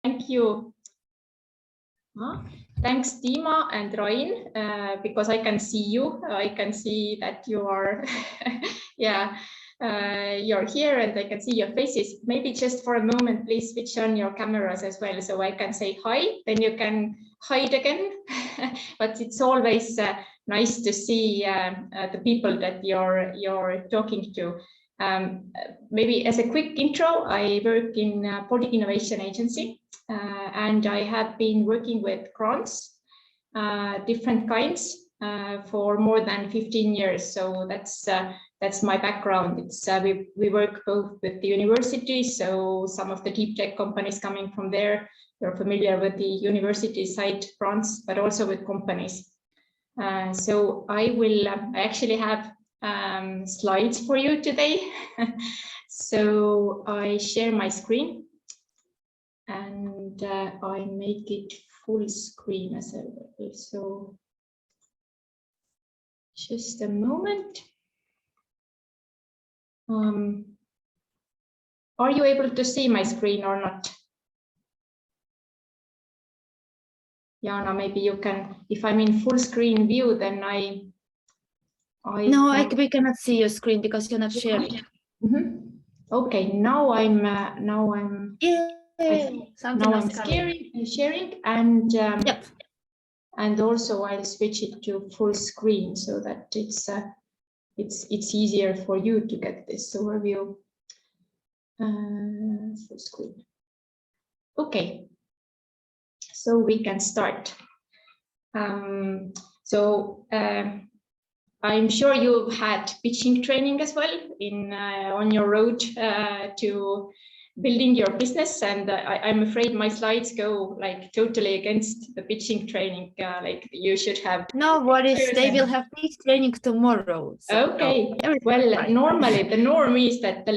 Thank you. Thanks, Dima and Rain, because I can see you. I can see that you are, yeah, you're here and I can see your faces. Maybe just for a moment, please switch on your cameras as well so I can say hi, then you can hide again. But it's always nice to see the people that you're talking to. Maybe as a quick intro, I work in Baltic Innovation Agency. And I have been working with grants, different kinds, for more than 15 years. So that's my background. It's we work both with the universities, so some of the deep tech companies coming from there. You're familiar with the university side grants, but also with companies. So I actually have slides for you today. So I share my screen. And I make it full screen as well. So just a moment. Are you able to see my screen or not? Jana, maybe you can, if I'm in full screen view, then we cannot see your screen because you're not sharing. Mm-hmm. Okay, now I'm Yeah. Now I'm sharing, and yep. And also I'll switch it to full screen so that it's easier for you to get this overview. Full screen. Okay, so we can start. I'm sure you've had pitching training as well on your road to building your business, and I'm afraid my slides go like totally against the pitching training. Like you should have. No worries, they will have pitch training tomorrow. So okay. Well, fine. Normally the norm is that the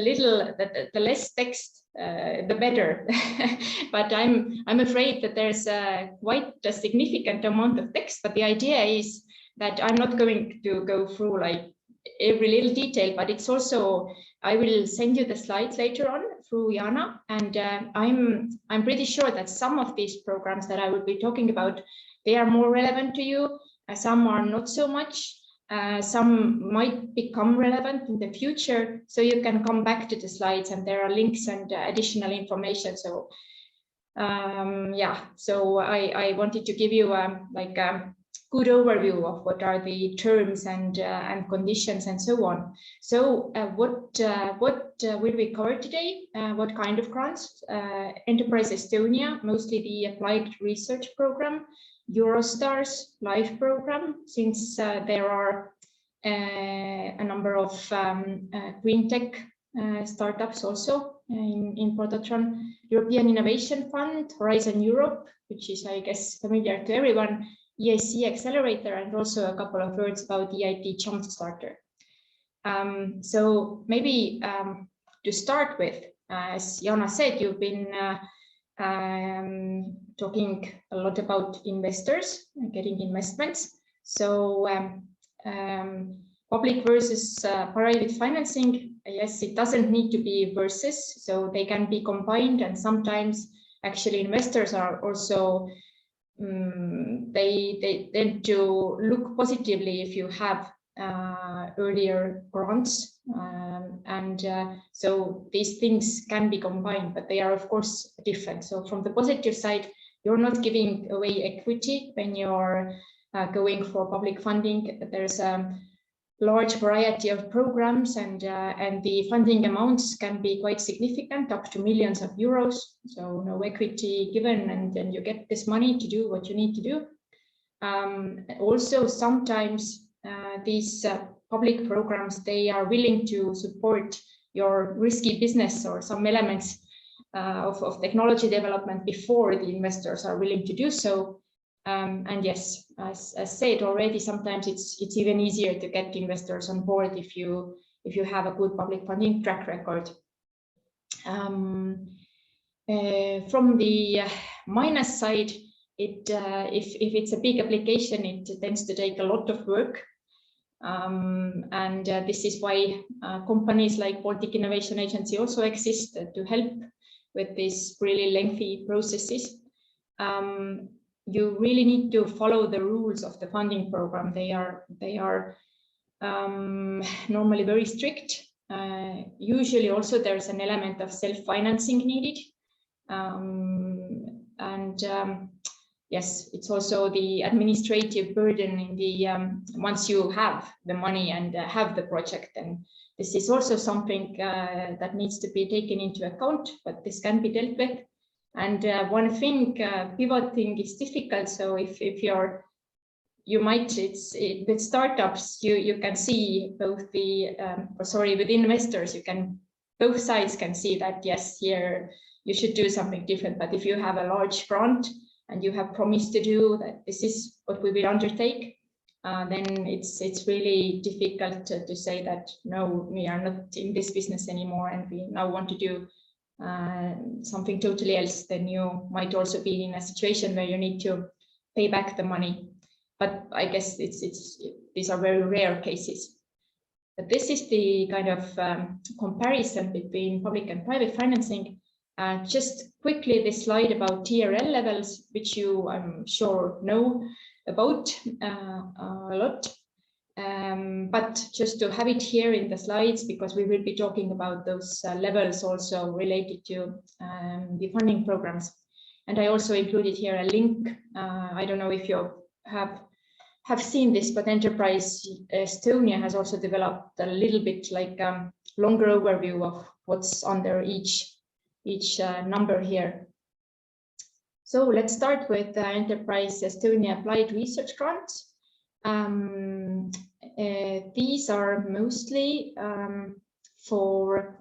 less text, the better. But I'm afraid that there's quite a significant amount of text. But the idea is that I'm not going to go through like every little detail, but it's also, I will send you the slides later on through Jana, and I'm pretty sure that some of these programs that I will be talking about, they are more relevant to you, some are not so much, some might become relevant in the future, so you can come back to the slides and there are links and additional information. So yeah, so I wanted to give you like a good overview of what are the terms and conditions and so on. So what will we cover today? What kind of grants? Enterprise Estonia, mostly the applied research program, Eurostars live program, since there are a number of green tech startups also in Prototron, European Innovation Fund, Horizon Europe, which is, I guess, familiar to everyone, EIC Accelerator, and also a couple of words about EIT Jumpstarter. So maybe to start with, as Jana said, you've been talking a lot about investors and getting investments. So public versus private financing, yes, it doesn't need to be versus, so they can be combined, and sometimes actually investors are also they tend to look positively if you have earlier grants, and so these things can be combined, but they are of course different. So from the positive side, you're not giving away equity when you're going for public funding. There's a large variety of programs, and the funding amounts can be quite significant, up to millions of euros. So no equity given, and then you get this money to do what you need to do. Also, sometimes these public programs, they are willing to support your risky business or some elements of technology development before the investors are willing to do so. And yes, as said already, sometimes it's even easier to get investors on board if you have a good public funding track record. From the minus side, if it's a big application, it tends to take a lot of work. And this is why companies like Baltic Innovation Agency also exist to help with these really lengthy processes. You really need to follow the rules of the funding program. They are normally very strict. Usually also there's an element of self-financing needed. Yes, it's also the administrative burden in the once you have the money and have the project, and this is also something that needs to be taken into account, but this can be dealt with. And one thing, pivoting is difficult. So if you might, with startups, you can see both the, with investors, both sides can see that, yes, here you should do something different. But if you have a large grant and you have promised to do that, this is what we will undertake, then it's really difficult to say that, no, we are not in this business anymore and we now want to do something totally else. Then you might also be in a situation where you need to pay back the money. But I guess these are very rare cases. But this is the kind of comparison between public and private financing. Just quickly, this slide about TRL levels, which you, I'm sure, know about a lot. But just to have it here in the slides, because we will be talking about those levels also related to the funding programs. And I also included here a link. I don't know if you have seen this, but Enterprise Estonia has also developed a little bit like longer overview of what's under each number here. So let's start with Enterprise Estonia Applied Research Grants. These are mostly for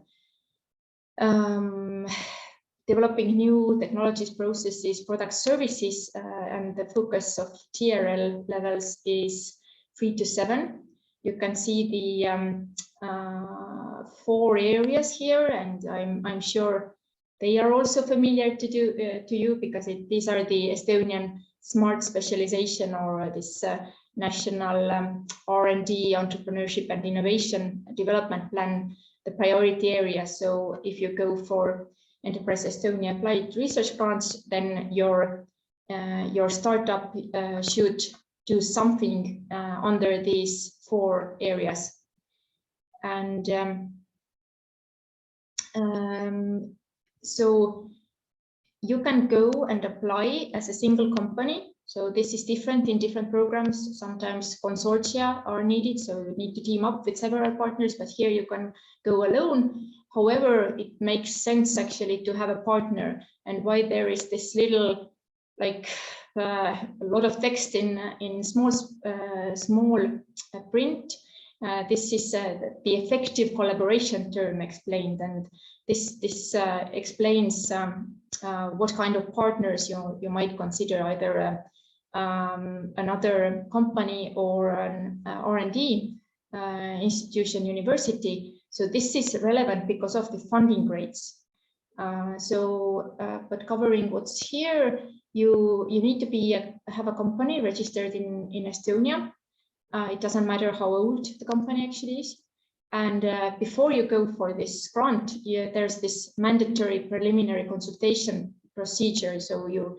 developing new technologies, processes, products, services, and the focus of TRL levels is 3 to 7. You can see the 4 areas here, and I'm sure they are also familiar to you, because these are the Estonian Smart Specialization, or this National R&D, Entrepreneurship and Innovation Development Plan, the priority area. So if you go for Enterprise Estonia Applied Research Grants, then your startup should do something under these 4 areas. And so you can go and apply as a single company. So this is different in different programs. Sometimes consortia are needed, so you need to team up with several partners, but here you can go alone. However, it makes sense actually to have a partner, and why there is this little, like a lot of text in small print. This is the effective collaboration term explained, and this explains what kind of partners you might consider, either another company or an R&D institution, university. So this is relevant because of the funding rates. But covering what's here, you need to have a company registered in Estonia. It doesn't matter how old the company actually is. And before you go for this grant, there's this mandatory preliminary consultation procedure. So you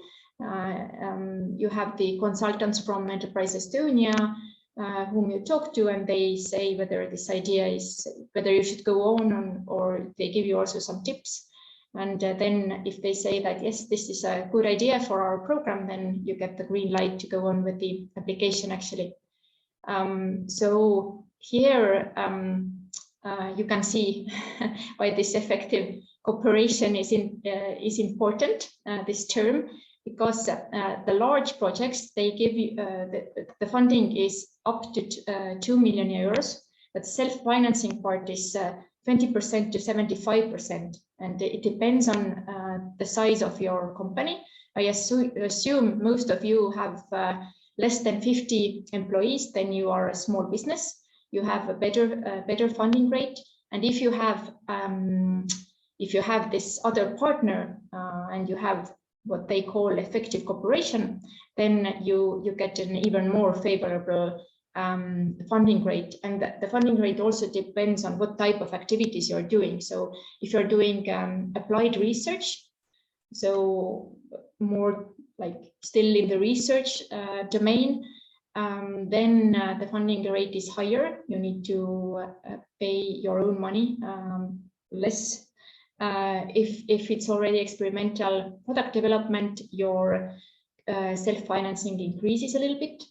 have the consultants from Enterprise Estonia whom you talk to, and they say whether this idea is, whether you should go on, or they give you also some tips. And then if they say that, yes, this is a good idea for our program, then you get the green light to go on with the application actually. So here you can see why this effective cooperation is important, this term, because the large projects, they give you the funding is up to 2 million euros, but self-financing part is 20% to 75%, and it depends on the size of your company. I assume most of you have less than 50 employees, then you are a small business. You have a better funding rate, and if you have this other partner and you have what they call effective cooperation, then you get an even more favorable funding rate, and the funding rate also depends on what type of activities you're doing. So if you're doing applied research, so more like still in the research domain, then the funding rate is higher. You need to pay your own money less. If it's already experimental product development, your self-financing increases a little bit.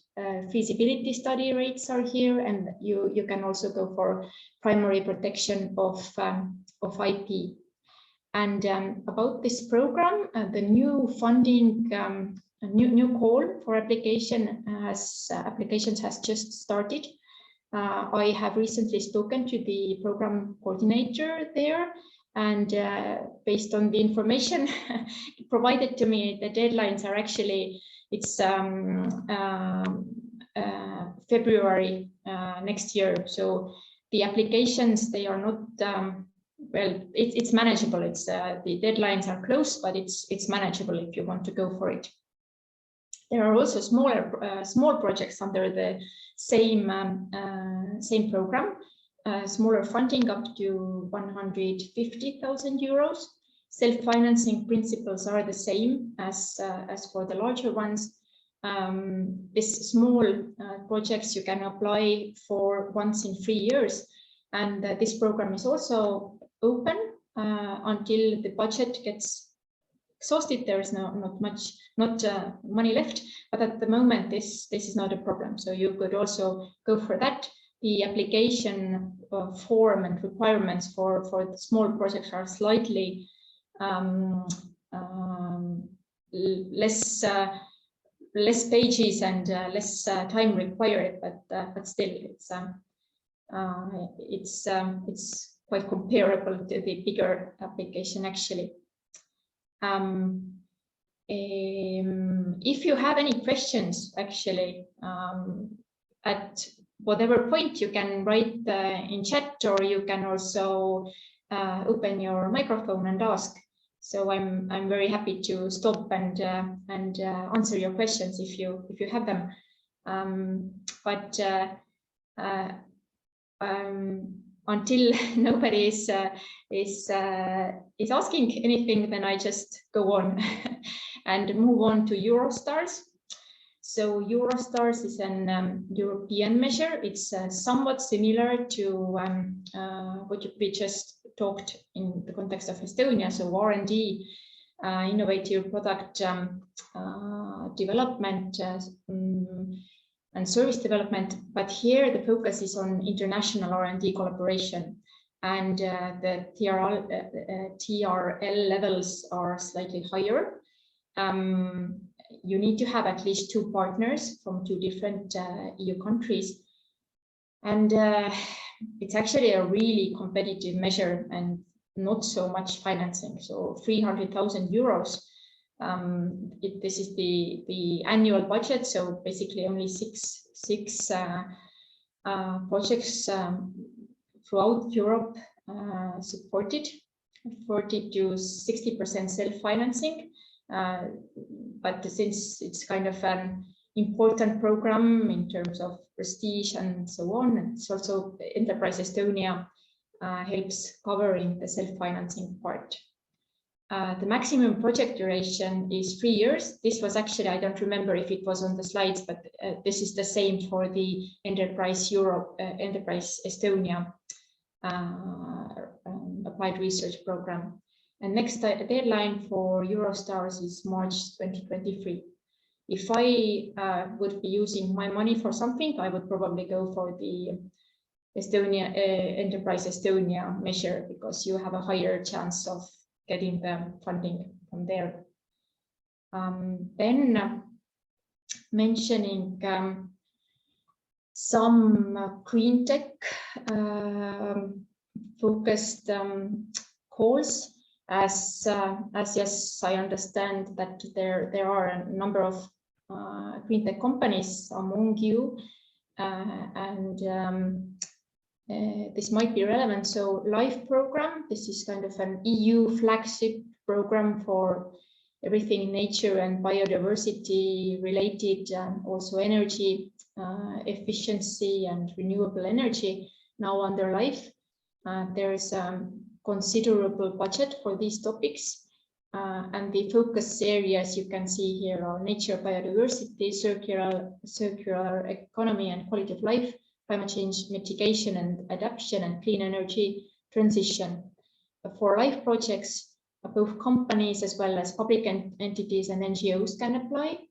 Feasibility study rates are here, and you can also go for primary protection of IP. And about this program, the new funding, new call for applications has just started. I have recently spoken to the program coordinator there, and based on the information provided to me, the deadlines are actually, it's February next year. So the applications, they are not, well, it's manageable. It's the deadlines are close, but it's manageable if you want to go for it. There are also small projects under the same program. Smaller funding up to 150,000 euros. Self-financing principles are the same as for the larger ones. These small projects you can apply for once in 3 years, and this program is also open until the budget gets exhausted. There is not much money left, but at the moment this is not a problem. So you could also go for that. The application form and requirements for the small projects are slightly less pages and less time required, but still it's quite comparable to the bigger application actually. If you have any questions actually at whatever point, you can write in chat, or you can also open your microphone and ask. So I'm very happy to stop and answer your questions if you have them. Until nobody is asking anything, then I just go on and move on to Eurostars. So Eurostars is an European measure. It's somewhat similar to what we just talked in the context of Estonia. So R&D, innovative product development and service development. But here the focus is on international R&D collaboration, and the TRL levels are slightly higher. You need to have at least 2 partners from 2 different EU countries. And it's actually a really competitive measure and not so much financing. So 300,000 euros. This is the annual budget. So basically only six projects throughout Europe supported, 40 to 60% self-financing. But since it's kind of an important program in terms of prestige and so on, it's also Enterprise Estonia helps covering the self-financing part. The maximum project duration is 3 years. This was actually, I don't remember if it was on the slides, but this is the same for the Enterprise Europe, Enterprise Estonia applied research program. And next deadline for Eurostars is March 2023. If I would be using my money for something, I would probably go for the Estonia Enterprise Estonia measure, because you have a higher chance of getting the funding from there. Then mentioning some green tech focused calls. As yes, I understand that there are a number of green tech companies among you, and this might be relevant. So LIFE program, this is kind of an EU flagship program for everything nature and biodiversity related, also energy efficiency and renewable energy now under life. There's considerable budget for these topics, and the focus areas you can see here are nature, biodiversity, circular economy and quality of life, climate change mitigation and adaptation, and clean energy transition. For life projects, both companies as well as public entities and NGOs can apply.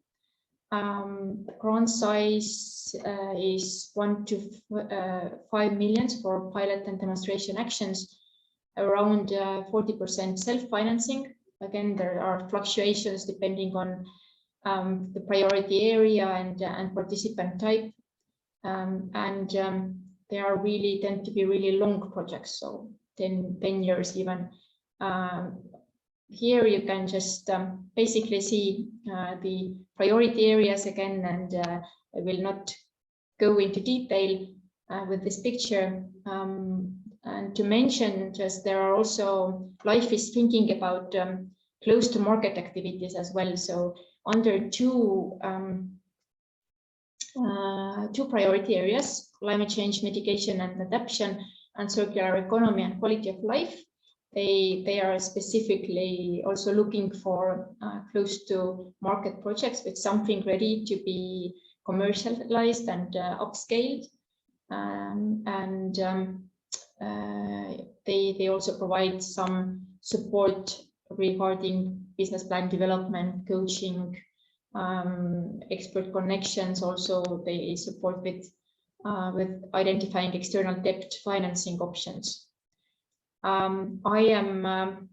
Grant size is 1 to 5 million for pilot and demonstration actions, around 40% self-financing. Again, there are fluctuations depending on the priority area and participant type, they are really tend to be really long projects, so 10 years even. Here you can just basically see the priority areas again, and I will not go into detail with this picture. And to mention, just there are also, Life is thinking about close to market activities as well. So under two priority areas, climate change mitigation and adaptation, and circular economy and quality of life, they are specifically also looking for close to market projects with something ready to be commercialized and upscaled. They also provide some support regarding business plan development, coaching, expert connections. Also, they support with identifying external debt financing options. I am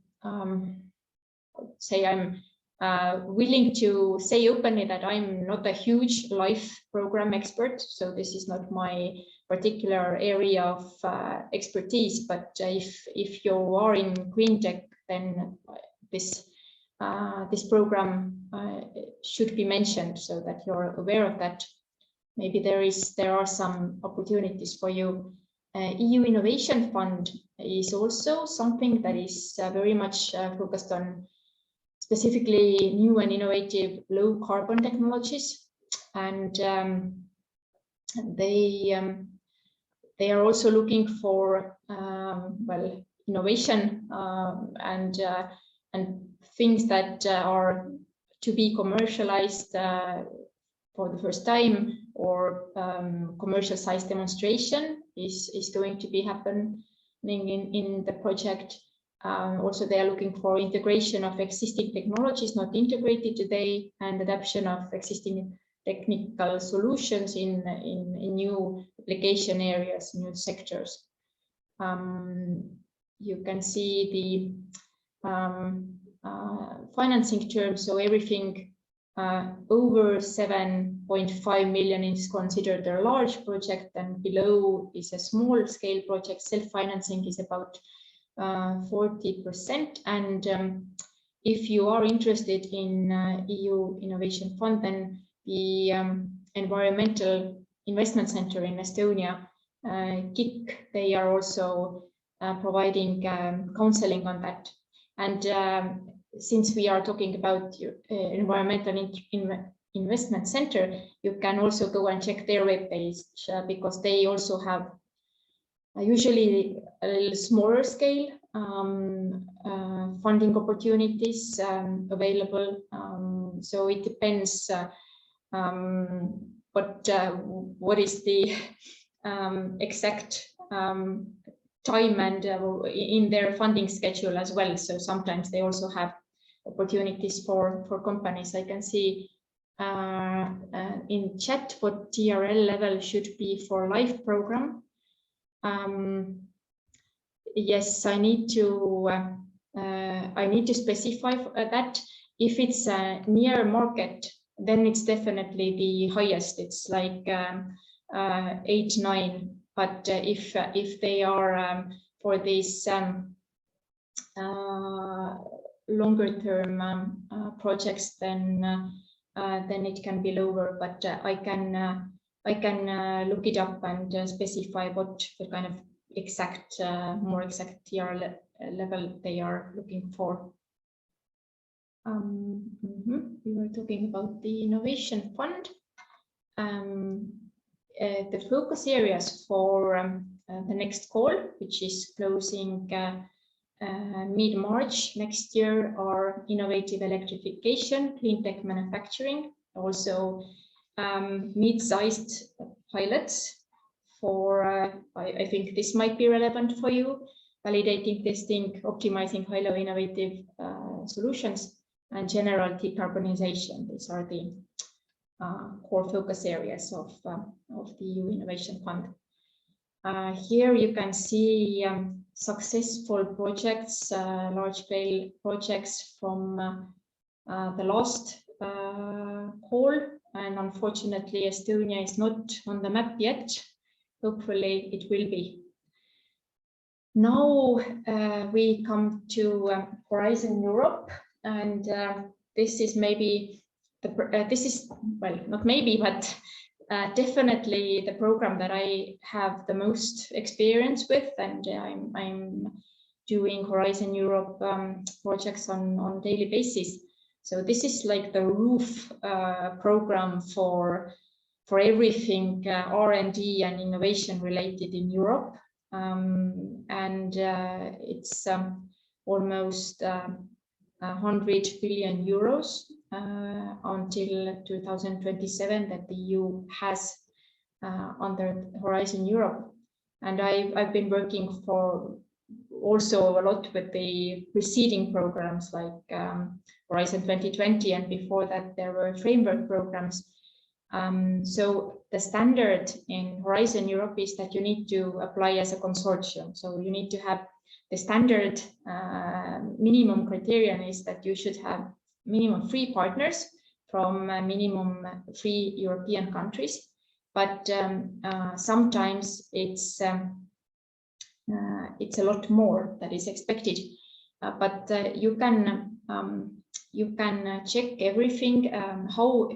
willing to say openly that I'm not a huge life program expert, so this is not my particular area of expertise. But if you are in green tech, then this program should be mentioned so that you're aware of that. Maybe there are some opportunities for you. EU Innovation Fund is also something that is very much focused on specifically new and innovative low carbon technologies, and they are also looking for well, innovation and things that are to be commercialized for the first time, or commercial size demonstration is going to be happening in the project. Also, they are looking for integration of existing technologies not integrated today, and adoption of existing technical solutions in new application areas, new sectors. You can see the financing terms, so everything over 7.5 million is considered a large project, and below is a small scale project. Self-financing is about 40%. And if you are interested in EU Innovation Fund, then the Environmental Investment Center in Estonia, KIK, they are also providing counseling on that. And since we are talking about Environmental Investment Center, you can also go and check their webpage, because they also have usually a little smaller scale funding opportunities available. So it depends what is the exact time and in their funding schedule as well. So sometimes they also have opportunities for companies. I can see in chat what TRL level should be for life program. Yes, I need to specify that. If it's near market, then it's definitely the highest. It's like 8, 9. But if they are for these longer term projects, then it can be lower. But I can look it up and specify what the kind of exact, more exact TR level they are looking for. We were talking about the Innovation Fund. The focus areas for the next call, which is closing mid-March next year, are innovative electrification, clean tech manufacturing, also mid-sized pilots for, I think this might be relevant for you, validating, testing, optimizing high-low innovative solutions, and general decarbonization. These are the core focus areas of the EU Innovation Fund. Here you can see successful projects, large-scale projects from the last call, and unfortunately Estonia is not on the map yet. Hopefully it will be. Now we come to Horizon Europe, and this is maybe well, not maybe, but definitely the program that I have the most experience with, and I'm doing Horizon Europe projects on daily basis. So this is like the roof program for everything R&D and innovation related in Europe, and it's almost 100 billion euros until 2027 that the EU has under Horizon Europe. And I've been working for also a lot with the preceding programs like Horizon 2020, and before that there were framework programs. So the standard in Horizon Europe is that you need to apply as a consortium. So you need to have the standard minimum criterion is that you should have minimum 3 partners from minimum 3 European countries. But sometimes it's a lot more that is expected. But you can check everything how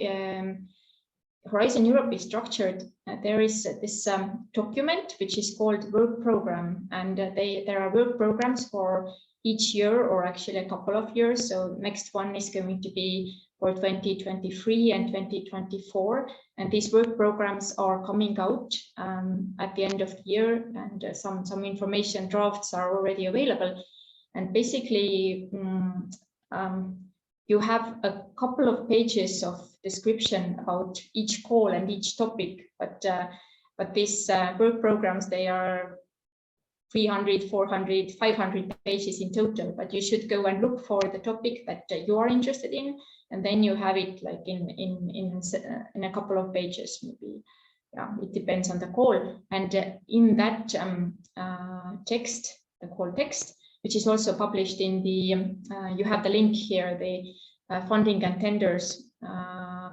Horizon Europe is structured. There is this document which is called work program, and there are work programs for each year, or actually a couple of years. So next one is going to be for 2023 and 2024, and these work programs are coming out at the end of the year, and some information drafts are already available. And basically you have a couple of pages of description about each call and each topic, but these work programs, they are 300, 400, 500 pages in total, but you should go and look for the topic that you are interested in, and then you have it like in a couple of pages, maybe. Yeah, it depends on the call. And in that text, the call text, which is also published in the, you have the link here, the funding and tenders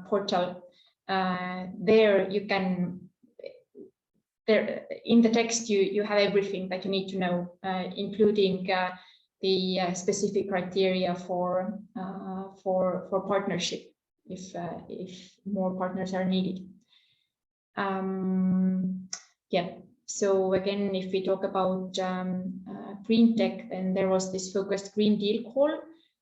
portal. There you can, there in the text you have everything that you need to know, including the specific criteria for partnership if more partners are needed. Yeah. So again, if we talk about green tech, then there was this focused Green Deal call,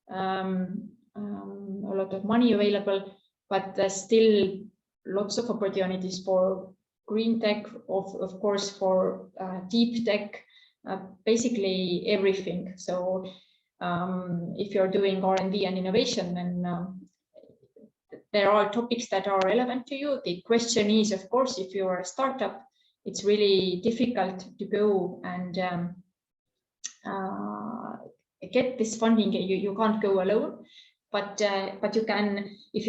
a lot of money available, but there's still lots of opportunities for green tech, of course, for deep tech, basically everything. So if you're doing R&D and innovation, then there are topics that are relevant to you. The question is, of course, if you're a startup, it's really difficult to go and get this funding. You can't go alone, but you can, if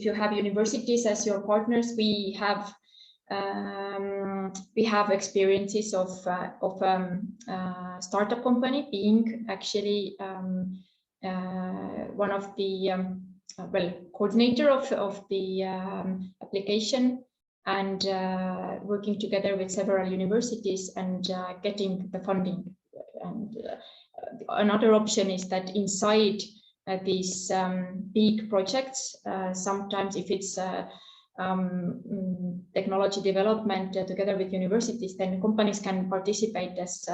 you have universities as your partners. We have experiences of startup company being actually one of the coordinator of the application, and working together with several universities and getting the funding. And another option is that inside these big projects, sometimes if it's technology development together with universities, then companies can participate as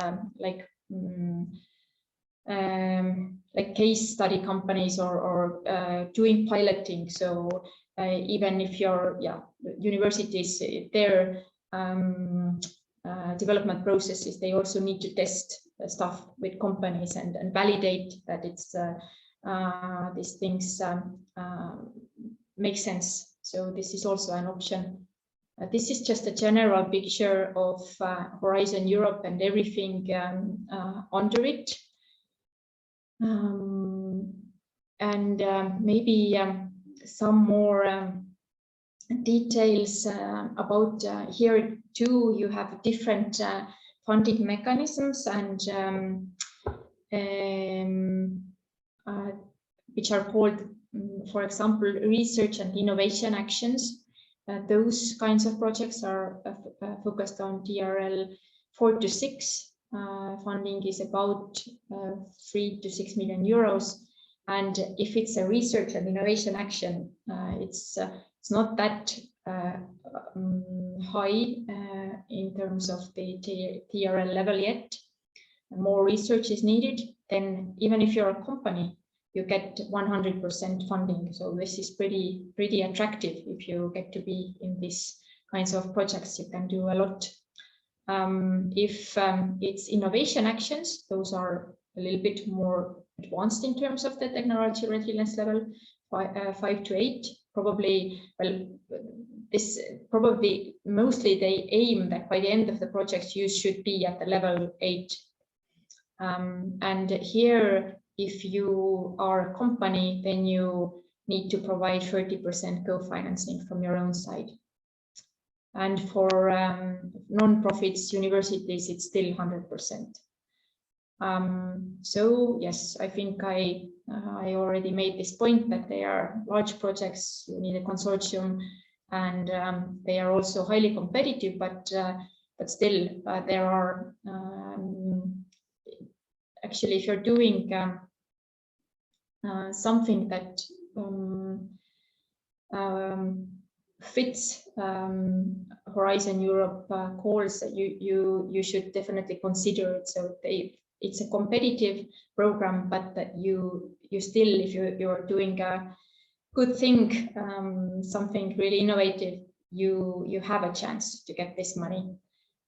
like case study companies or doing piloting. So even if your universities, their development processes, they also need to test stuff with companies and validate that it's these things make sense. So this is also an option. This is just a general picture of Horizon Europe and everything under it. Maybe some more details about here too. You have different funding mechanisms and which are called, for example, research and innovation actions. Those kinds of projects are focused on TRL 4 to 6. Funding is about 3 to 6 million euros. And if it's a research and innovation action, it's not that high in terms of the TRL level yet. More research is needed. Then even if you're a company, you get 100% funding. So this is pretty attractive. If you get to be in these kinds of projects, you can do a lot. If it's innovation actions, those are a little bit more advanced in terms of the technology readiness level, 5 to 8. Probably, well, this probably mostly they aim that by the end of the project you should be at the level 8. And here, if you are a company, then you need to provide 30% co-financing from your own side. And for non-profits, universities, it's still 100%. So yes, I think I already made this point that they are large projects. You need a consortium, and they are also highly competitive. But still, there are actually, if you're doing something that fits Horizon Europe calls, you should definitely consider it. So it's a competitive program, but that you still, if you're doing a good thing, something really innovative, you have a chance to get this money.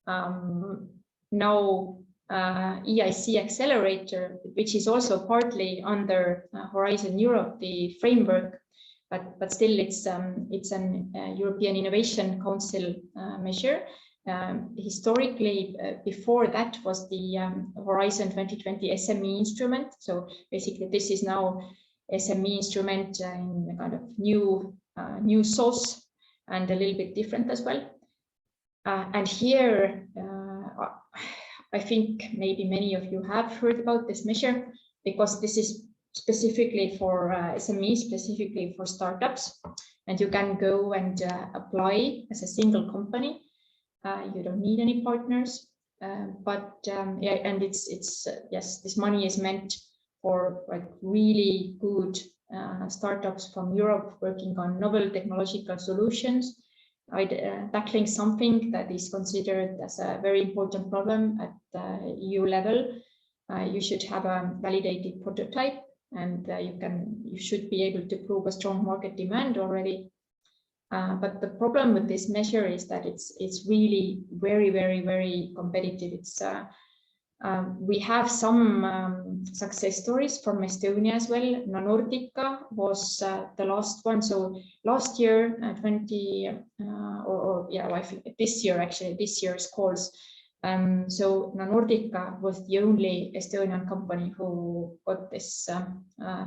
Now EIC Accelerator, which is also partly under Horizon Europe, the framework, but still it's an European Innovation Council measure. Historically, before that was the Horizon 2020 SME instrument. So basically, this is now SME instrument in a kind of new sauce and a little bit different as well. And here, I think maybe many of you have heard about this measure, because this is specifically for SMEs, specifically for startups, and you can go and apply as a single company. You don't need any partners, yeah, and it's yes, this money is meant for like really good startups from Europe working on novel technological solutions, tackling something that is considered as a very important problem at the EU level. You should have a validated prototype, and you should be able to prove a strong market demand already. But the problem with this measure is that it's really very competitive. It's we have some success stories from Estonia as well. Nordica was the last one. So last year, I think this year, actually, this year's calls. So Nordica was the only Estonian company who got this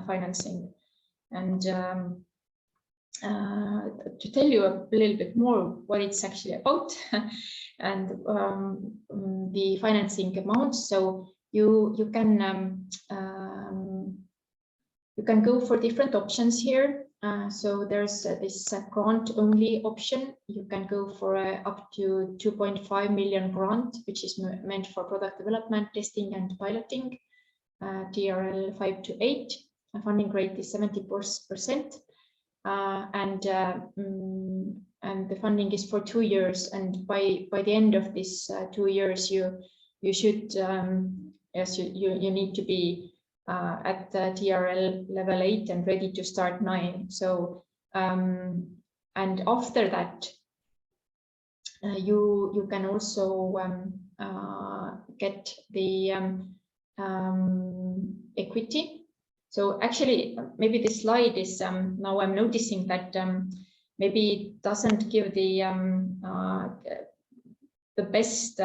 financing. And to tell you a little bit more what it's actually about and the financing amount, so you can go for different options here. So there's this grant-only option. You can go for up to 2.5 million grant, which is meant for product development, testing, and piloting. TRL 5 to 8. Funding rate is 70%. And the funding is for 2 years, and by the end of this 2 years, you should yes, you need to be at the TRL level 8 and ready to start 9. So and after that, you can also get the equity. So actually, maybe this slide is now I'm noticing that maybe it doesn't give the best.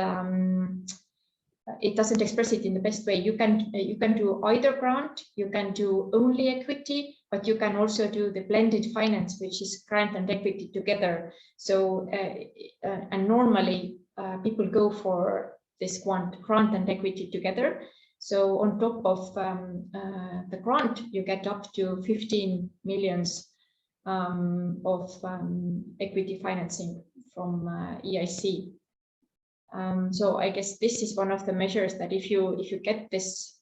It doesn't express it in the best way. You can do either grant, you can do only equity, but you can also do the blended finance, which is grant and equity together. So and normally people go for this grant and equity together. So on top of the grant, you get up to 15 millions of equity financing from EIC. So I guess this is one of the measures that if you get this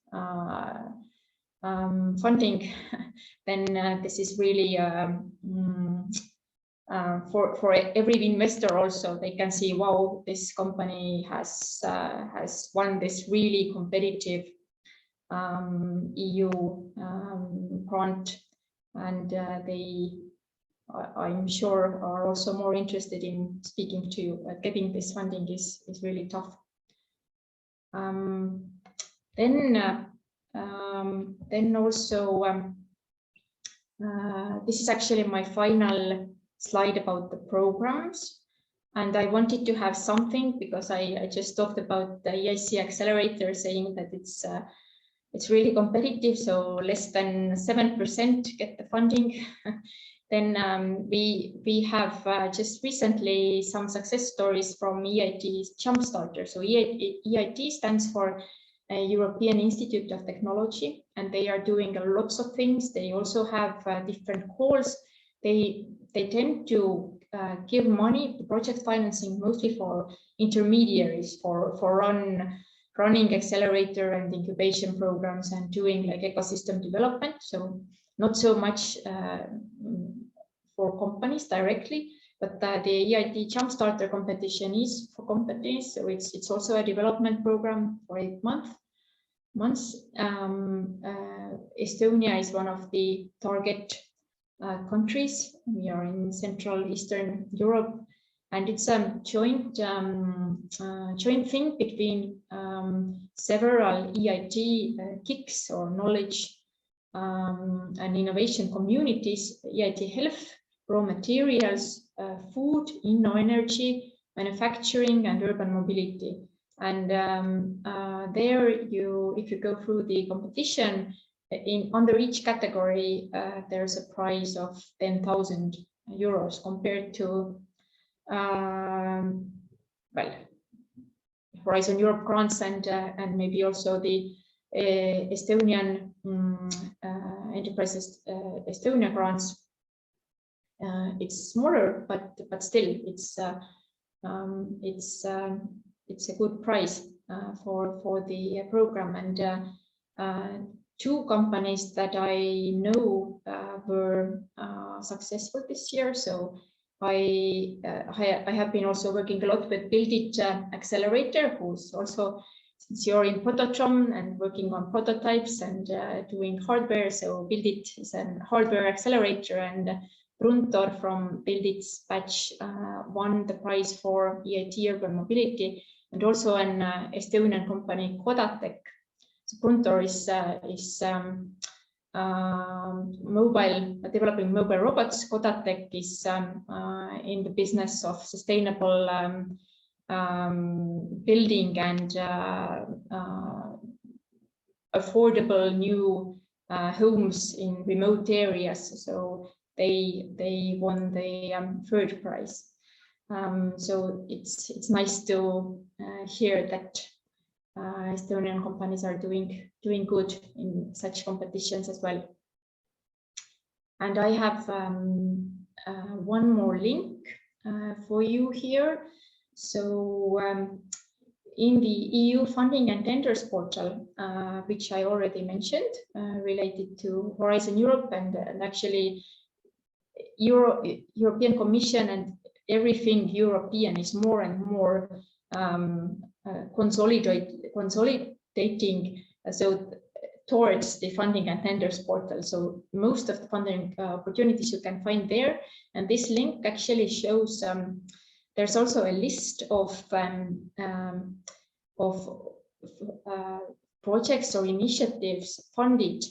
funding, then this is really for every investor also. They can see, wow, this company has won this really competitive EU grant, and they, I'm sure, are also more interested in speaking to you. Getting this funding is really tough. Then also, this is actually my final slide about the programs. And I wanted to have something because I just talked about the EIC accelerator, saying that it's really competitive, so less than 7% get the funding. Then we have just recently some success stories from EIT's Jumpstarter. So EIT stands for European Institute of Technology, and they are doing lots of things. They also have different calls. They tend to give money to project financing mostly for intermediaries, for running accelerator and incubation programs and doing like ecosystem development. So not so much for companies directly, but the EIT Jumpstarter competition is for companies. So it's also a development program for 8 months. Estonia is one of the target countries. We are in Central Eastern Europe, and it's a joint thing between several EIT KICs or knowledge and innovation communities: EIT Health, raw materials, food, energy, manufacturing, and urban mobility. And there, if you go through the competition, under each category, there's a prize of 10,000 euros compared to well, Horizon Europe grants and maybe also the Estonian Enterprises Estonia grants. It's smaller, but still it's a good price for the program. And 2 companies that I know were successful this year. So I have been also working a lot with Build It Accelerator, who's also, since you're in Prototron and working on prototypes and doing hardware, so Build It is a hardware accelerator, and Bruntor from Build It's batch won the prize for EIT Urban Mobility, and also an Estonian company, Kodatech. So Bruntor is developing mobile robots. Kodatech is in the business of sustainable building and affordable new homes in remote areas. So they won the 3rd prize. So it's nice to hear that Estonian companies are doing good in such competitions as well. And I have one more link for you here. So in the EU funding and tenders portal, which I already mentioned, related to Horizon Europe and actually European Commission and everything European is more and more consolidating. So towards the funding and tenders portal. So most of the funding opportunities you can find there. And this link actually shows there's also a list of projects or initiatives funded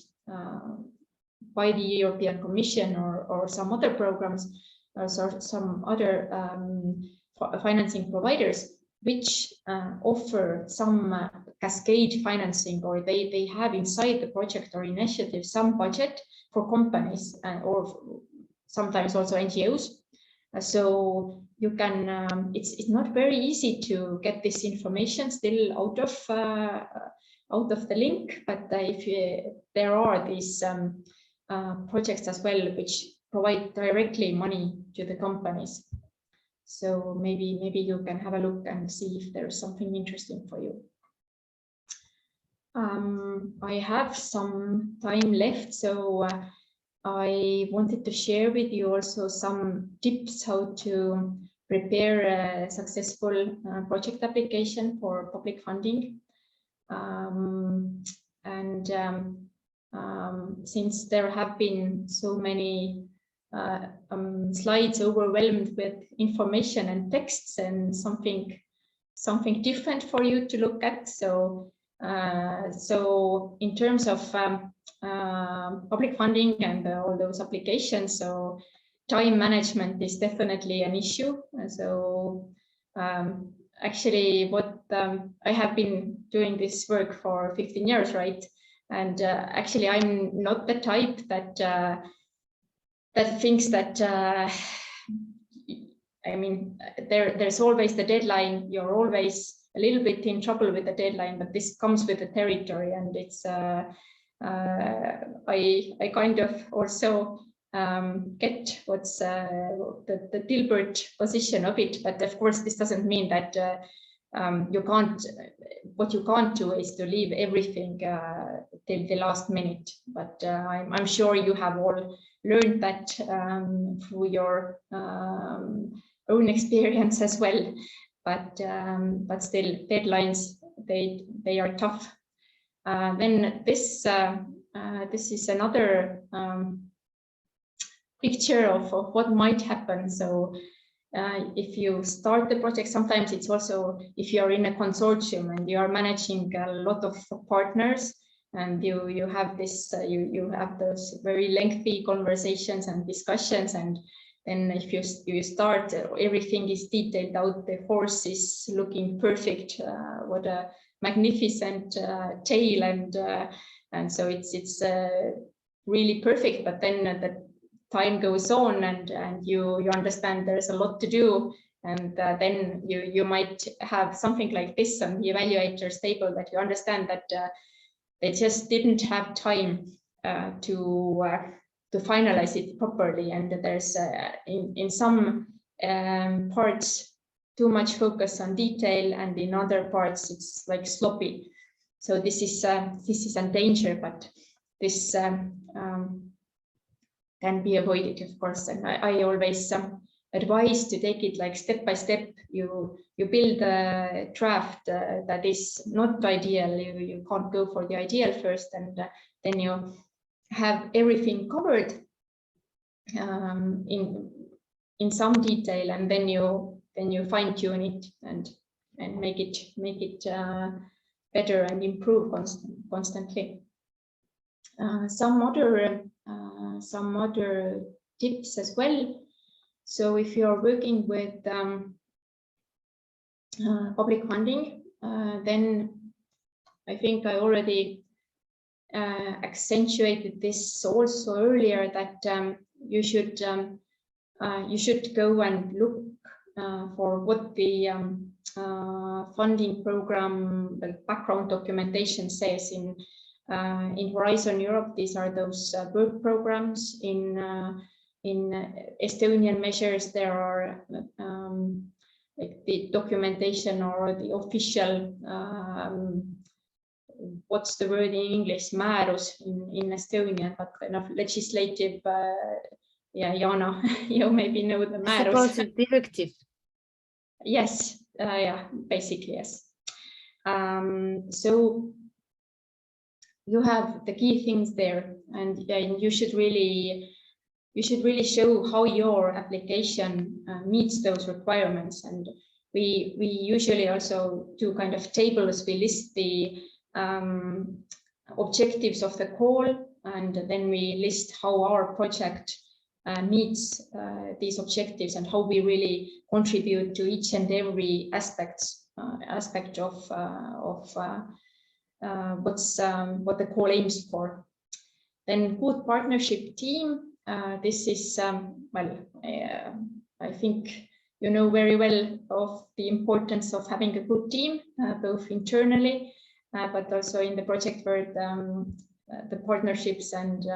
by the European Commission or some other programs or some other financing providers, which offer some cascade financing, or they have inside the project or initiative some budget for companies or sometimes also NGOs. So you can, it's not very easy to get this information still out of the link, but there are these projects as well which provide directly money to the companies. So maybe you can have a look and see if there's something interesting for you. I have some time left, so I wanted to share with you also some tips how to prepare a successful project application for public funding. Since there have been so many slides overwhelmed with information and texts and something different for you to look at. So in terms of public funding and all those applications, so time management is definitely an issue. So actually what I have been doing this work for 15 years, right? And actually I'm not the type that thinks that I mean, there's always the deadline. You're always a little bit in trouble with the deadline, but this comes with the territory, and it's I kind of also get what's the Dilbert position of it. But of course, this doesn't mean that you can't. What you can't do is to leave everything till the last minute. But I'm sure you have all learned that through your own experience as well. But still, deadlines they are tough. Then this is another picture of what might happen. So if you start the project, sometimes it's also if you are in a consortium and you are managing a lot of partners, and you have this you have those very lengthy conversations and discussions, and then if you start, everything is detailed out, the horse is looking perfect, what a magnificent tail, and so it's really perfect. But then the time goes on, and you understand there's a lot to do, and then you might have something like this on the evaluator's table, that you understand that they just didn't have time to finalize it properly, and there's in some parts too much focus on detail, and in other parts it's like sloppy. So this is a danger, but this can be avoided, of course. And I always advise to take it like step by step. You build a draft that is not ideal. You can't go for the ideal first, and then you have everything covered in some detail, and then you fine tune it and make it better and improve constantly. Some other tips as well. So if you are working with public funding, then I think I already accentuated this also earlier, that you should go and look for what the funding program, the background documentation says. In Horizon Europe, these are those work programs. In Estonian measures, there are like the documentation or the official what's the word in English, määrus in Estonian, but kind of legislative, yeah, Jana, you maybe know the määrus. Directive. Yes, yeah, basically, yes. So you have the key things there, and you should really show how your application meets those requirements. And we usually also do kind of tables. We list the objectives of the call, and then we list how our project meets these objectives and how we really contribute to each and every aspect of what the call aims for. Then good partnership team. This is I think you know very well of the importance of having a good team, both internally, but also in the project where the partnerships and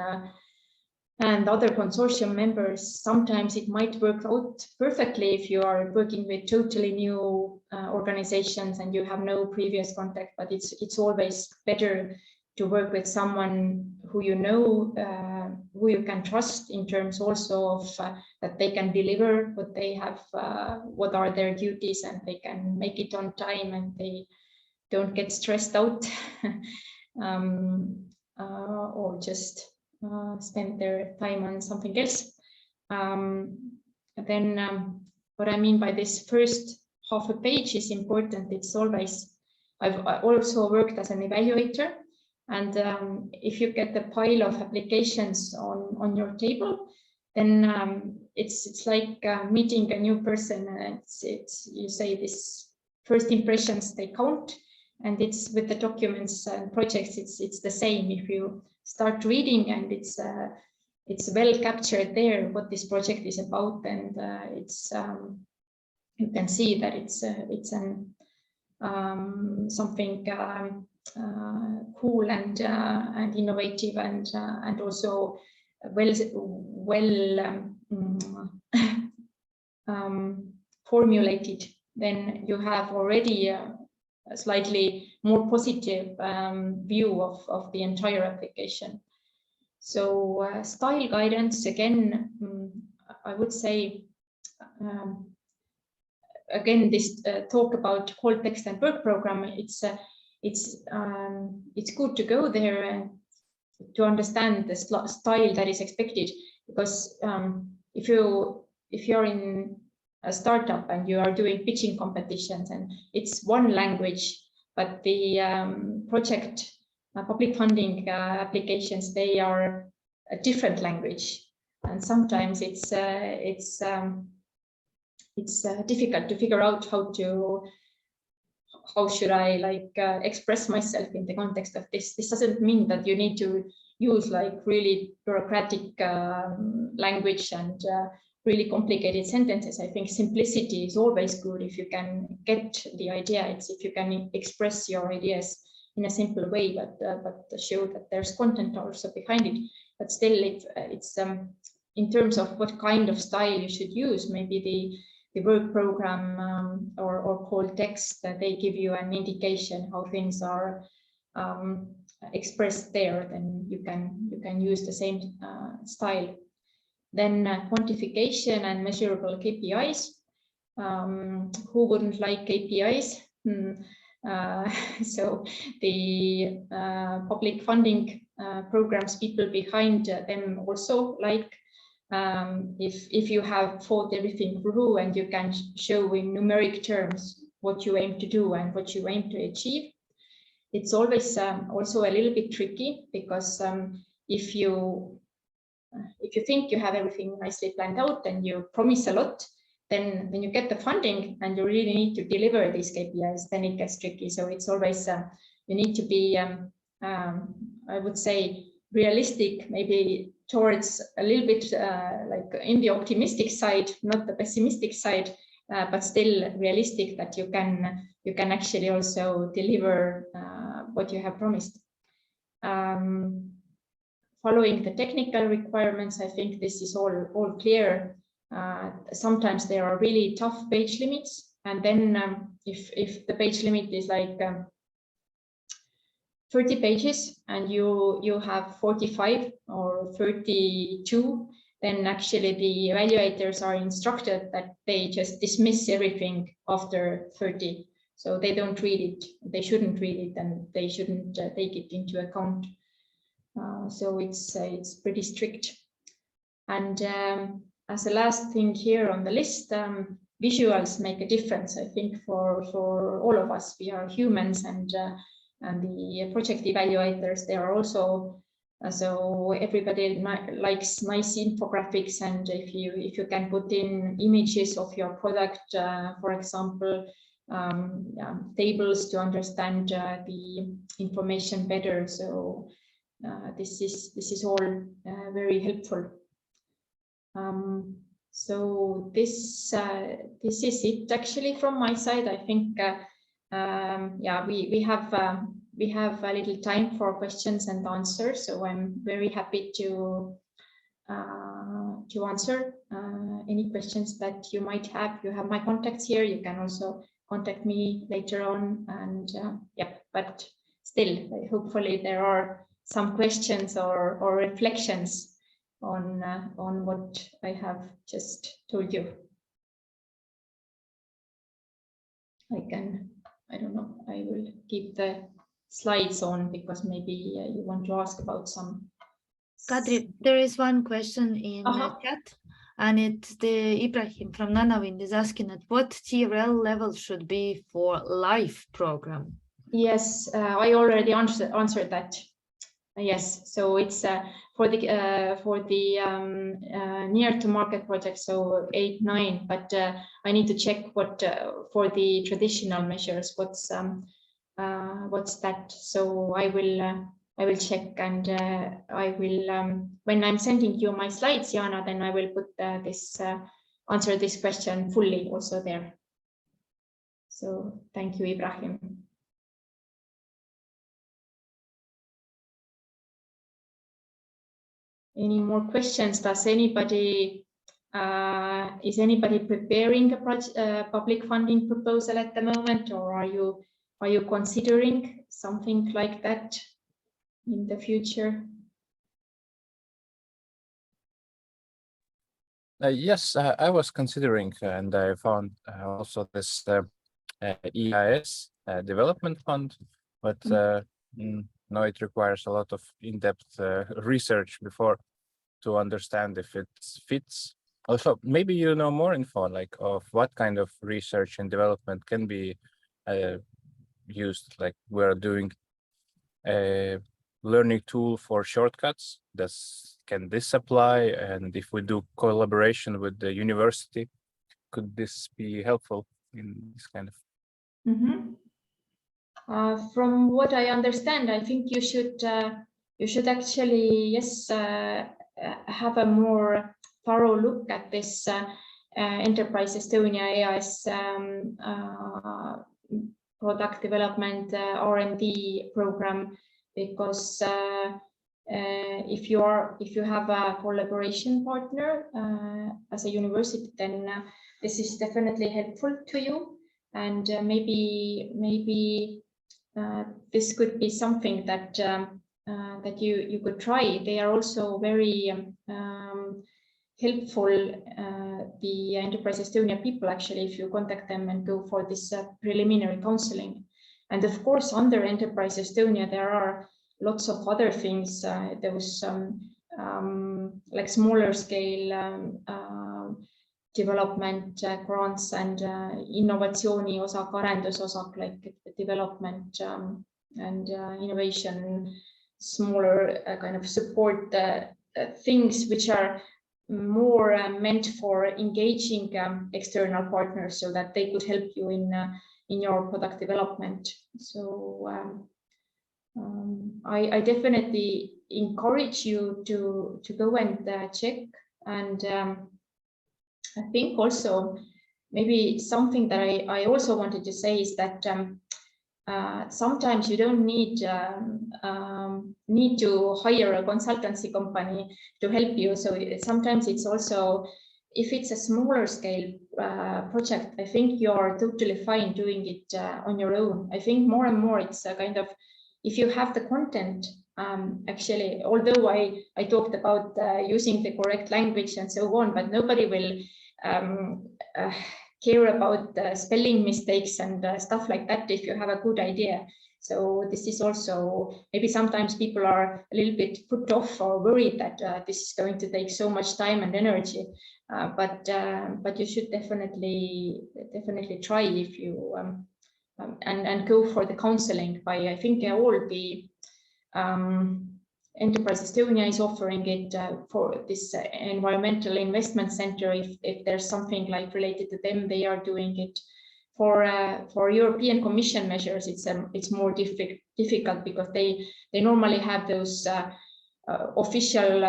other consortium members. Sometimes it might work out perfectly if you are working with totally new organizations and you have no previous contact, but it's always better to work with someone who you know, who you can trust in terms also of that they can deliver what they have, what are their duties, and they can make it on time and they don't get stressed out or just spend their time on something else. Then what I mean by this first half a page is important. It's always, I've also worked as an evaluator, and if you get a pile of applications on your table, then it's like meeting a new person. It's you say this first impressions, they count, and it's with the documents and projects, it's the same. If you start reading and it's well captured there what this project is about, and it's you can see that it's an something cool and innovative and also well formulated. Then you have already a slightly more positive view of the entire application. So style guidance, again, I would say, again, this talk about call text and work program, it's good to go there and to understand the style that is expected, because if you're in a startup and you are doing pitching competitions and it's one language, but the project public funding applications, they are a different language, and sometimes it's difficult to figure out how should I express myself in the context of this. This doesn't mean that you need to use like really bureaucratic language and really complicated sentences. I think simplicity is always good if you can get the idea. It's if you can express your ideas in a simple way, but show that there's content also behind it. But still, it's in terms of what kind of style you should use, maybe the work program or call text, that they give you an indication how things are expressed there, then you can use the same style. Then quantification and measurable KPIs. Who wouldn't like KPIs? So the public funding programs, people behind them also like if you have thought everything through and you can show in numeric terms what you aim to do and what you aim to achieve. It's always also a little bit tricky, because if you think you have everything nicely planned out and you promise a lot, then when you get the funding and you really need to deliver these KPIs, then it gets tricky. So it's always you need to be I would say realistic, maybe towards a little bit like in the optimistic side, not the pessimistic side, but still realistic, that you can actually also deliver what you have promised. Following the technical requirements, I think this is all clear. Sometimes there are really tough page limits, and then if the page limit is like 30 pages and you have 45 or 32, then actually the evaluators are instructed that they just dismiss everything after 30. So they don't read it, they shouldn't read it, and they shouldn't take it into account. So it's pretty strict. And as a last thing here on the list, visuals make a difference, I think, for all of us. We are humans, and the project evaluators, they are also, so everybody likes nice infographics, and if you can put in images of your product, for example, tables to understand the information better. So this is all very helpful. So this is it actually from my side. I think yeah, we have a little time for questions and answers, so I'm very happy to answer any questions that you might have. You have my contacts here. You can also contact me later on, and yeah, but still, hopefully there are some questions or reflections on what I have just told you. I don't know, I will keep the slides on because maybe you want to ask about some. Kadri, there is one question in the chat, and it's the Ibrahim from Nanawind is asking at what TRL level should be for live program? Yes, I already answered that. Yes, so it's for the near to market project, so 8, 9. But I need to check what for the traditional measures. What's that? So I will check, and I will when I'm sending you my slides, Jana, then I will put this answer this question fully also there. So thank you, Ibrahim. Any more questions? Does anybody is anybody preparing a public funding proposal at the moment, or are you considering something like that in the future? Yes, I was considering, and I found also this EIS development fund, but no, it requires a lot of in-depth research before to understand if it fits. Also, maybe you know more info, like of what kind of research and development can be used. Like we're doing a learning tool for shortcuts. Can this apply? And if we do collaboration with the university, could this be helpful in this kind of? From what I understand, I think you should actually, yes, have a more thorough look at this Enterprise Estonia AIS product development R&D program, because if you have a collaboration partner as a university, then this is definitely helpful to you, and maybe this could be something that that you could try. They are also very helpful, the Enterprise Estonia people, actually, if you contact them and go for this preliminary counseling. And of course, under Enterprise Estonia, there are lots of other things. There was some like smaller scale development grants and innovatsiooni osak, arendusosak, like development and innovation, smaller kind of support things which are more meant for engaging external partners so that they could help you in your product development. So I definitely encourage you to go and check. And I think also maybe something that I also wanted to say is that sometimes you don't need to hire a consultancy company to help you. So sometimes it's also, if it's a smaller scale project, I think you're totally fine doing it on your own. I think more and more it's a kind of, if you have the content, actually, although I talked about using the correct language and so on, but nobody will care about spelling mistakes and stuff like that if you have a good idea. So this is also, maybe sometimes people are a little bit put off or worried that this is going to take so much time and energy. But you should definitely try if you and go for the counseling by, I think all the Enterprise Estonia is offering it for this environmental investment center. If there's something like related to them, they are doing it. For European Commission measures, it's more difficult because they normally have those official.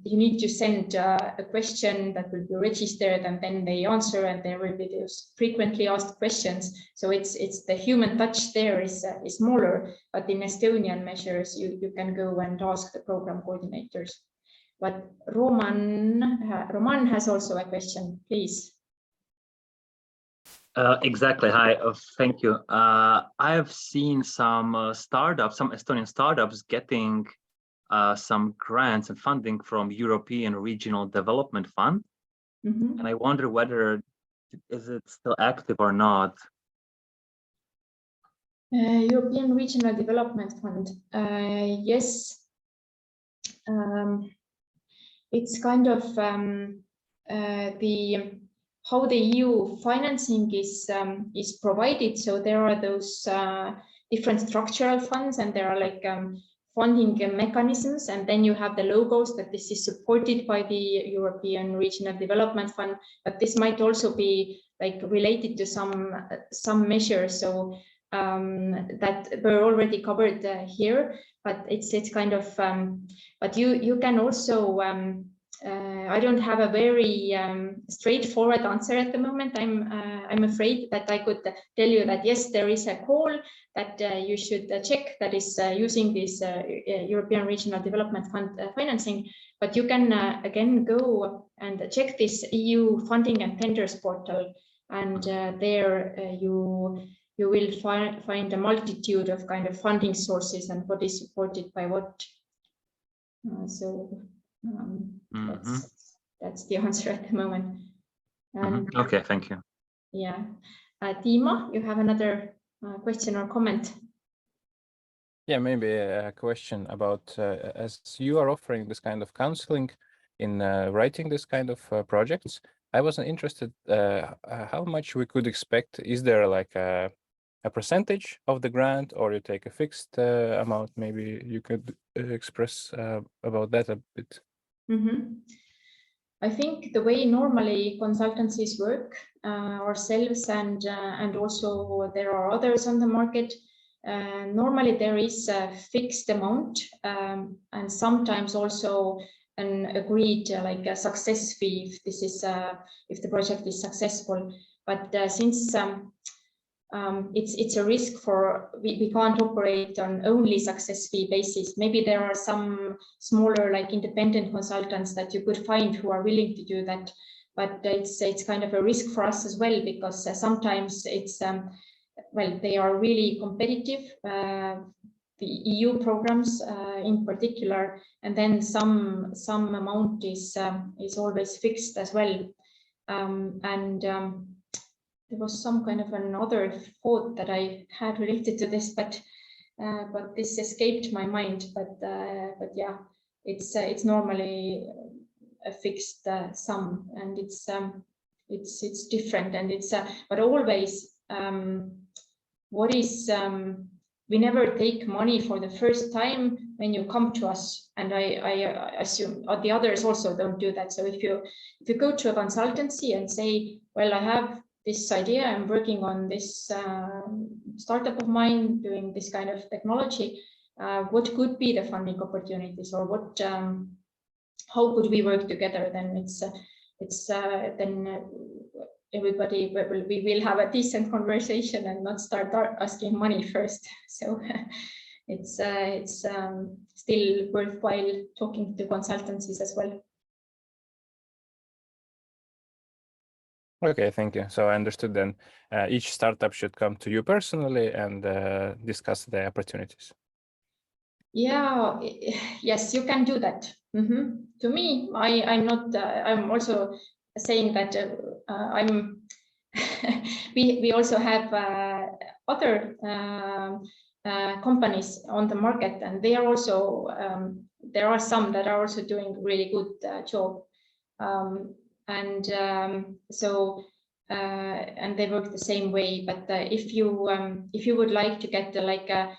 You need to send a question that will be registered, and then they answer, and there will be those frequently asked questions. So it's the human touch there is smaller, but in Estonian measures, you can go and ask the program coordinators. But Roman has also a question, please. Exactly. Hi. Thank you. I have seen some startups, some Estonian startups getting some grants and funding from European Regional Development Fund. Mm-hmm. And I wonder whether is it still active or not? European Regional Development Fund. Yes. It's kind of how the EU financing is provided. So there are those different structural funds, and there are like funding mechanisms, and then you have the logos that this is supported by the European Regional Development Fund, but this might also be like related to some measures, so that were already covered here, but it's kind of but you can also I don't have a very straightforward answer at the moment. I'm afraid that I could tell you that yes, there is a call that you should check that is using this European Regional Development Fund financing. But you can again go and check this EU funding and tenders portal, and there you will find a multitude of kind of funding sources and what is supported by what. That's the answer at the moment. And, okay, thank you. Yeah, Timo, you have another question or comment? Yeah, maybe a question about as you are offering this kind of counseling in writing this kind of projects. I wasn't interested how much we could expect. Is there like a percentage of the grant, or you take a fixed amount? Maybe you could express about that a bit. Mm-hmm. I think the way normally consultancies work, ourselves and also there are others on the market, normally there is a fixed amount and sometimes also an agreed like a success fee if this is if the project is successful. But since it's a risk for we can't operate on only success fee basis. Maybe there are some smaller like independent consultants that you could find who are willing to do that, but it's kind of a risk for us as well, because sometimes it's well, they are really competitive, the EU programs in particular, and then some amount is always fixed as well, there was some kind of another thought that I had related to this, but this escaped my mind. But yeah, it's normally a fixed sum, and it's different, and it's but always what is we never take money for the first time when you come to us, and I assume the others also don't do that. So if you go to a consultancy and say, well, I have this idea, I'm working on this startup of mine doing this kind of technology, what could be the funding opportunities, or what how could we work together? Then it's then everybody we will have a decent conversation and not start asking money first. So it's still worthwhile talking to consultancies as well. Okay, thank you. So I understood then each startup should come to you personally and discuss the opportunities. Yeah, yes, you can do that. Mm-hmm. To me, I'm not, I'm also saying that I'm, we also have other companies on the market, and they are also there are some that are also doing really good job, and they work the same way. But if you would like to get like a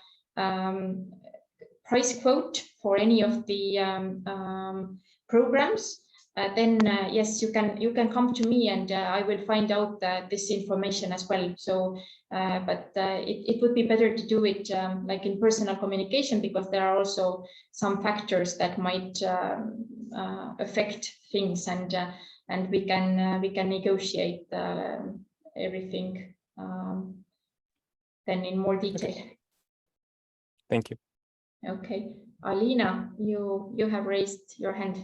price quote for any of the programs, then yes, you can come to me, and I will find out this information as well. So, but it would be better to do it like in personal communication, because there are also some factors that might affect things, and we can negotiate everything then in more detail. Thank you. Okay, Alina, you have raised your hand.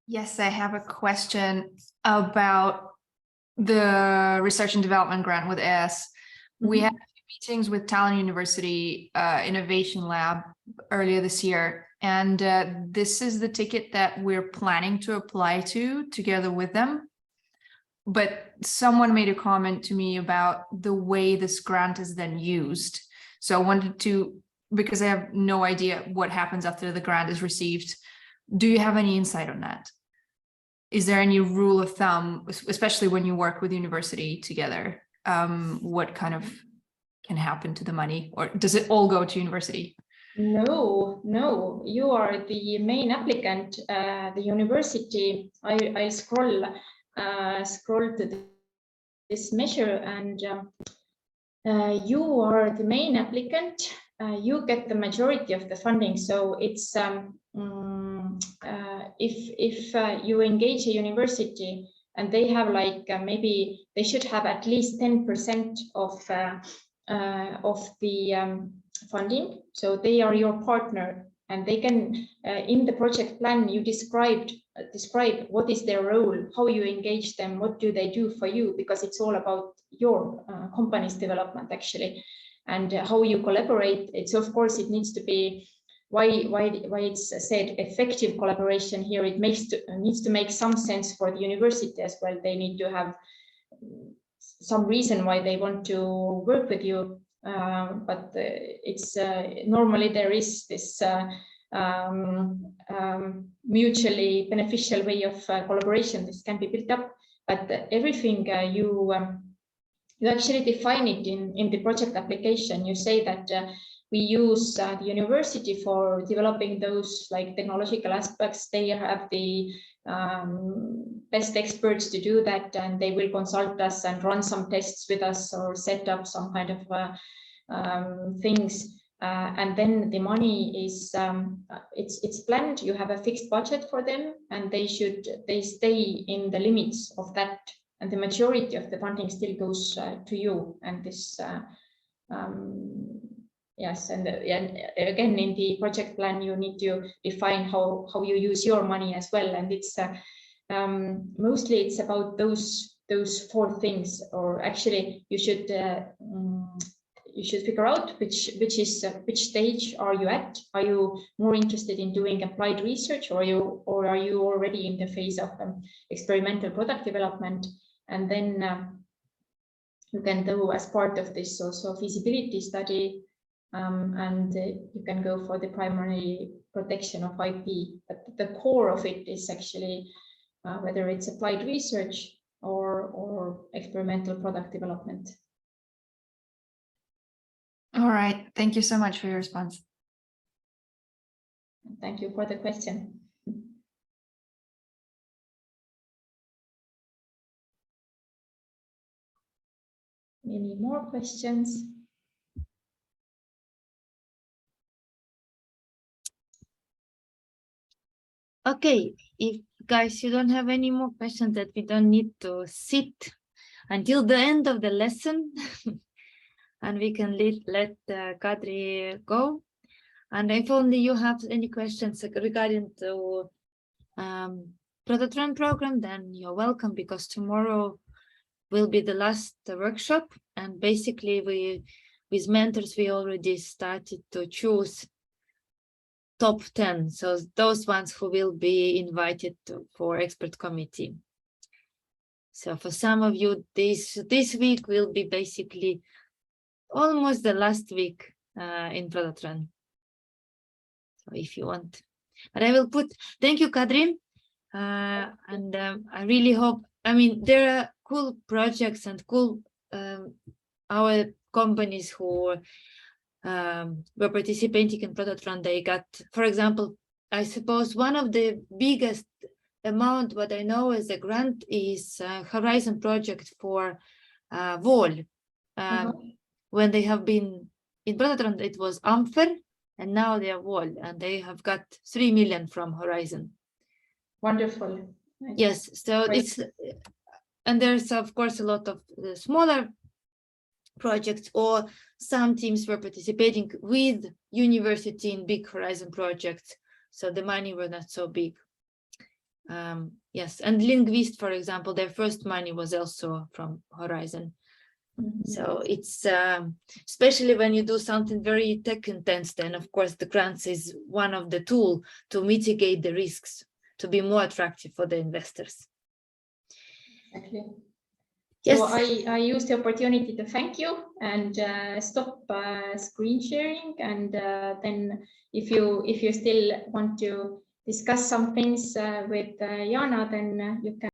Yes, I have a question about the research and development grant with ES. We had meetings with Tallinn University Innovation Lab earlier this year, and this is the ticket that we're planning to apply to together with them. But someone made a comment to me about the way this grant is then used. So I wanted to, because I have no idea what happens after the grant is received. Do you have any insight on that? Is there any rule of thumb, especially when you work with university together? What kind of can happen to the money, or does it all go to university? No, you are the main applicant, the university. I scroll to this measure, and you are the main applicant. You get the majority of the funding. So it's if you engage a university and they have like maybe they should have at least 10% of the funding. So they are your partner, and they can in the project plan you describe what is their role, how you engage them, what do they do for you, because it's all about your company's development actually, and how you collaborate. It's of course it needs to be why it's said effective collaboration here. It needs to make some sense for the university as well. They need to have some reason why they want to work with you, but it's normally there is this mutually beneficial way of collaboration. This can be built up, but everything you actually define it in the project application. You say that we use the university for developing those like technological aspects. They have the best experts to do that, and they will consult us and run some tests with us or set up some kind of things. And then the money is it's planned. You have a fixed budget for them, and they stay in the limits of that. And the majority of the funding still goes to you. And this, yes, and again in the project plan you need to define how you use your money as well. And it's mostly it's about those four things. Or actually, you should figure out which stage are you at. Are you more interested in doing applied research, or are you already in the phase of experimental product development? And then you can do as part of this also feasibility study, and you can go for the primary protection of IP. But the core of it is actually whether it's applied research or experimental product development. All right, thank you so much for your response. Thank you for the question. Any more questions? Okay, if guys, you don't have any more questions, that we don't need to sit until the end of the lesson and we can let Kadri go. And if only you have any questions regarding the Prototron program, then you're welcome, because tomorrow will be the last workshop. And basically with mentors, we already started to choose top 10. So those ones who will be invited for expert committee. So for some of you, this week will be basically almost the last week in Product Run. So if you want, but I will put, thank you, Kadri. And I really hope, I mean, there are cool projects and cool our companies who were participating in Product Run. They got, for example, I suppose one of the biggest amount, what I know as a grant is Horizon project for Vol. When they have been in Product Run, it was Amfer, and now they are Vol, and they have got 3 million from Horizon. Wonderful. Yes, so Great. it's, and there's of course a lot of smaller projects, or some teams were participating with university in big Horizon projects, so the money were not so big. Yes, and Linguist, for example, their first money was also from Horizon. So it's especially when you do something very tech intense, then of course the grants is one of the tools to mitigate the risks, to be more attractive for the investors. Exactly. Yes. So I use the opportunity to thank you and stop screen sharing, and then if you still want to discuss some things with Jana, then you can